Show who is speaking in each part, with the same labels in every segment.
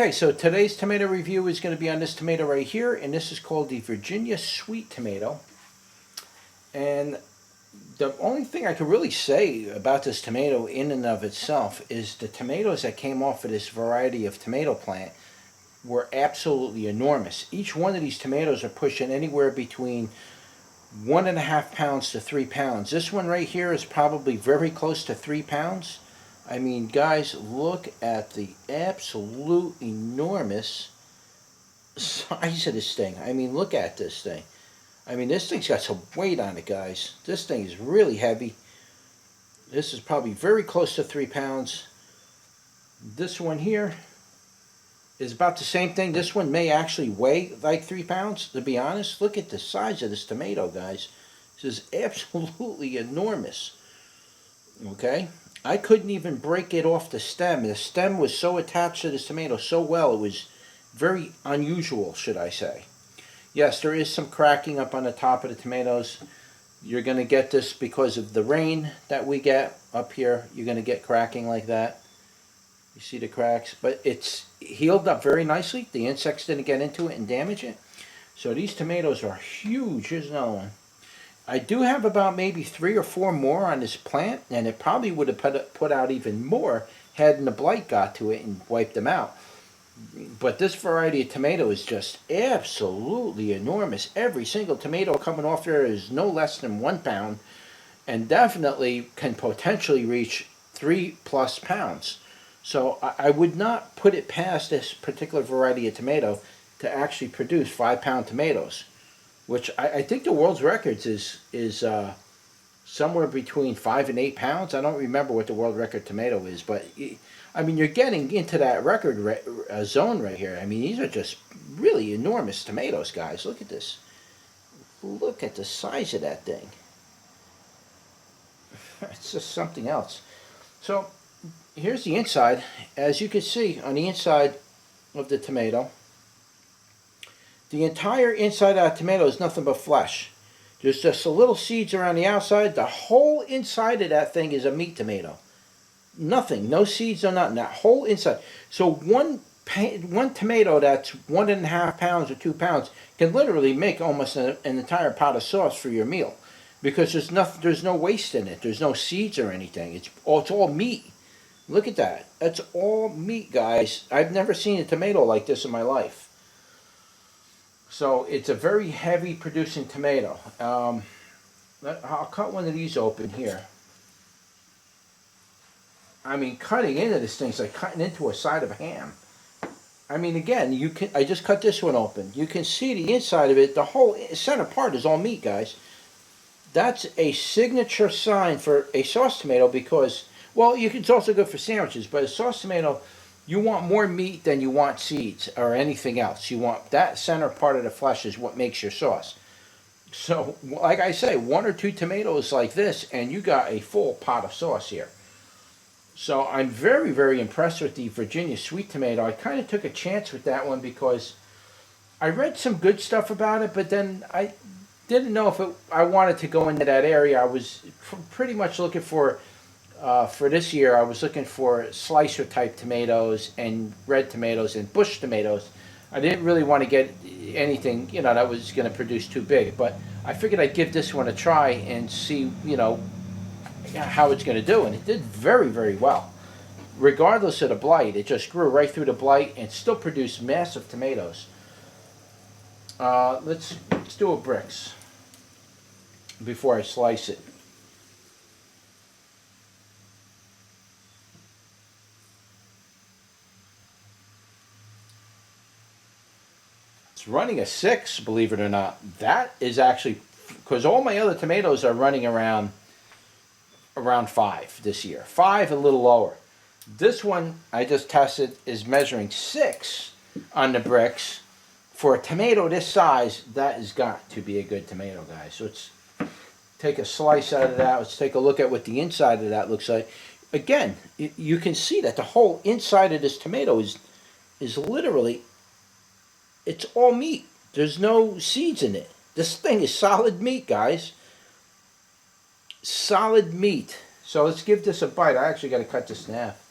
Speaker 1: Okay, so today's tomato review is going to be on this tomato right here, and this is called the Virginia Sweet Tomato. And the only thing I can really say about this tomato in and of itself is the tomatoes that came off of this variety of tomato plant were absolutely enormous. Each one of these tomatoes are pushing anywhere between 1.5 pounds to 3 pounds. This one right here is probably very close to 3 pounds. I mean, guys, look at the absolute enormous size of this thing. I mean, look at this thing. I mean, this thing's got some weight on it, guys. This thing is really heavy. This is probably very close to 3 pounds. This one here is about the same thing. This one may actually weigh like 3 pounds, to be honest. Look at the size of this tomato, guys. This is absolutely enormous. Okay? I couldn't even break it off the stem. The stem was so attached to this tomato so well, it was very unusual, should I say. Yes, there is some cracking up on the top of the tomatoes. You're going to get this because of the rain that we get up here. You're going to get cracking like that. You see the cracks? But it's healed up very nicely. The insects didn't get into it and damage it. So these tomatoes are huge. Here's another one. I do have about maybe 3 or 4 more on this plant, and it probably would have put out even more hadn't the blight got to it and wiped them out. But this variety of tomato is just absolutely enormous. Every single tomato coming off there is no less than 1 pound, and definitely can potentially reach 3+ pounds. So I would not put it past this particular variety of tomato to actually produce 5-pound tomatoes, which I think the world's records is somewhere between 5 and 8 pounds. I don't remember what the world record tomato is, but I mean, you're getting into that record zone right here. I mean, these are just really enormous tomatoes, guys. Look at this. Look at the size of that thing. It's just something else. So here's the inside. As you can see on the inside of the tomato, the entire inside of that tomato is nothing but flesh. There's just a little seeds around the outside. The whole inside of that thing is a meat tomato. Nothing, no seeds or nothing. That whole inside. So one tomato that's 1.5 pounds or 2 pounds can literally make almost an entire pot of sauce for your meal, because there's no waste in it. There's no seeds or anything. It's all meat. Look at that. That's all meat, guys. I've never seen a tomato like this in my life. So it's a very heavy producing tomato. I'll cut one of these open here. I mean, cutting into this thing is like cutting into a side of a ham. I mean, again, I just cut this one open. You can see the inside of it. The whole center part is all meat, guys. That's a signature sign for a sauce tomato because, well, it's also good for sandwiches, but a sauce tomato, you want more meat than you want seeds or anything else. You want that center part of the flesh is what makes your sauce. So, like I say, 1 or 2 tomatoes like this, and you got a full pot of sauce here. So I'm very, very impressed with the Virginia Sweet Tomato. I kind of took a chance with that one because I read some good stuff about it, but then I didn't know if I wanted to go into that area. I was pretty much looking for this year, I was looking for slicer type tomatoes and red tomatoes and bush tomatoes. I didn't really want to get anything, that was going to produce too big, but I figured I'd give this one a try and see, how it's going to do, and it did very, very well. Regardless of the blight, it just grew right through the blight and still produced massive tomatoes. Let's do a bricks before I slice it. It's running a 6, believe it or not. That is actually, because all my other tomatoes are running around 5 this year. 5, a little lower. This one I just tested is measuring 6 on the bricks. For a tomato this size, that has got to be a good tomato, guys. So let's take a slice out of that. Let's take a look at what the inside of that looks like. Again, you can see that the whole inside of this tomato is literally, it's all meat. There's no seeds in it. This thing is solid meat, guys. Solid meat. So let's give this a bite. I actually got to cut this in half.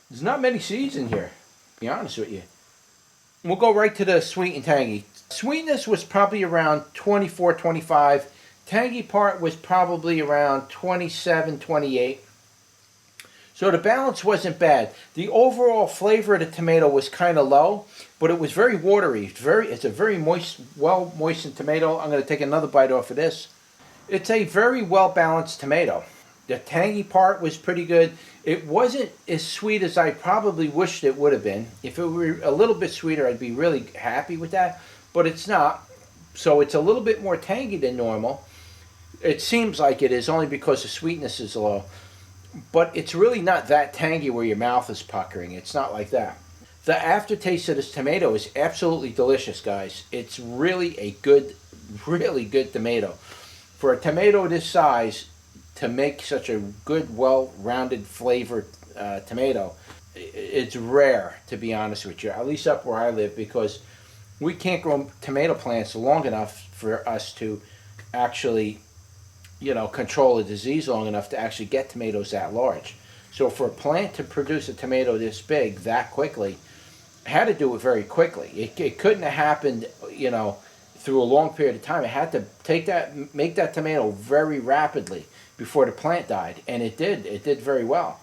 Speaker 1: There's not many seeds in here. be honest with you. We'll go right to the sweet and tangy. Sweetness was probably around 24, 25. Tangy part was probably around 27, 28. So the balance wasn't bad. The overall flavor of the tomato was kind of low, but it was very watery. It's a very moist, well moistened tomato. I'm going to take another bite off of this. It's a very well balanced tomato. The tangy part was pretty good. It wasn't as sweet as I probably wished it would have been. If it were a little bit sweeter, I'd be really happy with that, but it's not. So it's a little bit more tangy than normal. It seems like it is only because the sweetness is low, but it's really not that tangy where your mouth is puckering. It's not like that. The aftertaste of this tomato is absolutely delicious, guys. It's really a good, really good tomato. For a tomato this size, to make such a good, well-rounded flavored tomato, it's rare, to be honest with you, at least up where I live, because we can't grow tomato plants long enough for us to actually, control a disease long enough to actually get tomatoes that large. So for a plant to produce a tomato this big that quickly, had to do it very quickly. It couldn't have happened, through a long period of time. It had to make that tomato very rapidly before the plant died, and it did. It did very well.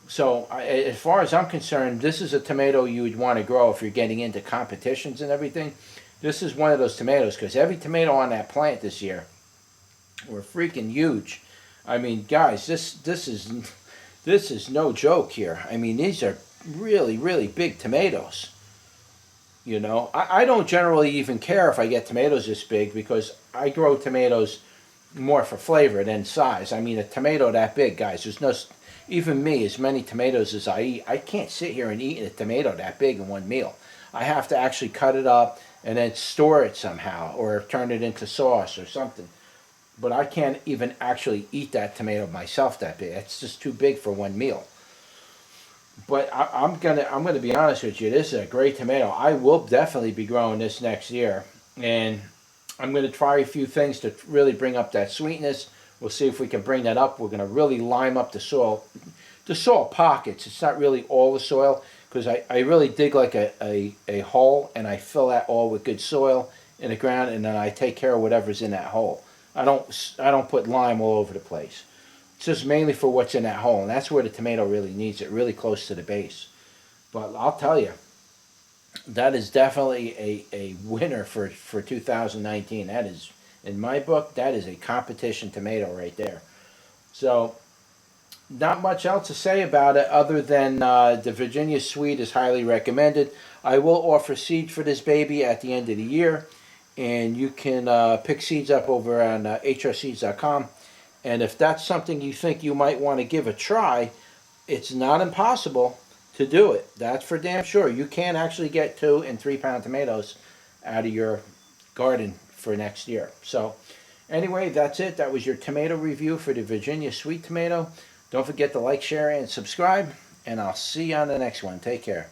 Speaker 1: So as far as I'm concerned, this is a tomato you would want to grow if you're getting into competitions and everything. This is one of those tomatoes, because every tomato on that plant this year were freaking huge. I mean, guys, this is no joke here. I mean, these are really, really big tomatoes. I don't generally even care if I get tomatoes this big, because I grow tomatoes more for flavor than size. I mean, a tomato that big, guys, there's no, even me, as many tomatoes as I eat, I can't sit here and eat a tomato that big in one meal. I have to actually cut it up and then store it somehow, or turn it into sauce or something. But I can't even actually eat that tomato myself that big. It's just too big for one meal. But I'm gonna be honest with you. This is a great tomato. I will definitely be growing this next year, and I'm gonna try a few things to really bring up that sweetness. We'll see if we can bring that up. We're gonna really lime up the soil pockets. It's not really all the soil, because I really dig like a hole, and I fill that all with good soil in the ground, and then I take care of whatever's in that hole. I don't put lime all over the place. It's just mainly for what's in that hole, and that's where the tomato really needs it, really close to the base. But I'll tell you, that is definitely a winner for 2019. That is, in my book, that is a competition tomato right there. So, not much else to say about it other than the Virginia Sweet is highly recommended. I will offer seed for this baby at the end of the year, and you can pick seeds up over on hrseeds.com. And if that's something you think you might want to give a try, it's not impossible to do it. That's for damn sure. You can actually get 2 and 3 pound tomatoes out of your garden for next year. So anyway, that's it. That was your tomato review for the Virginia Sweet Tomato. Don't forget to like, share, and subscribe. And I'll see you on the next one. Take care.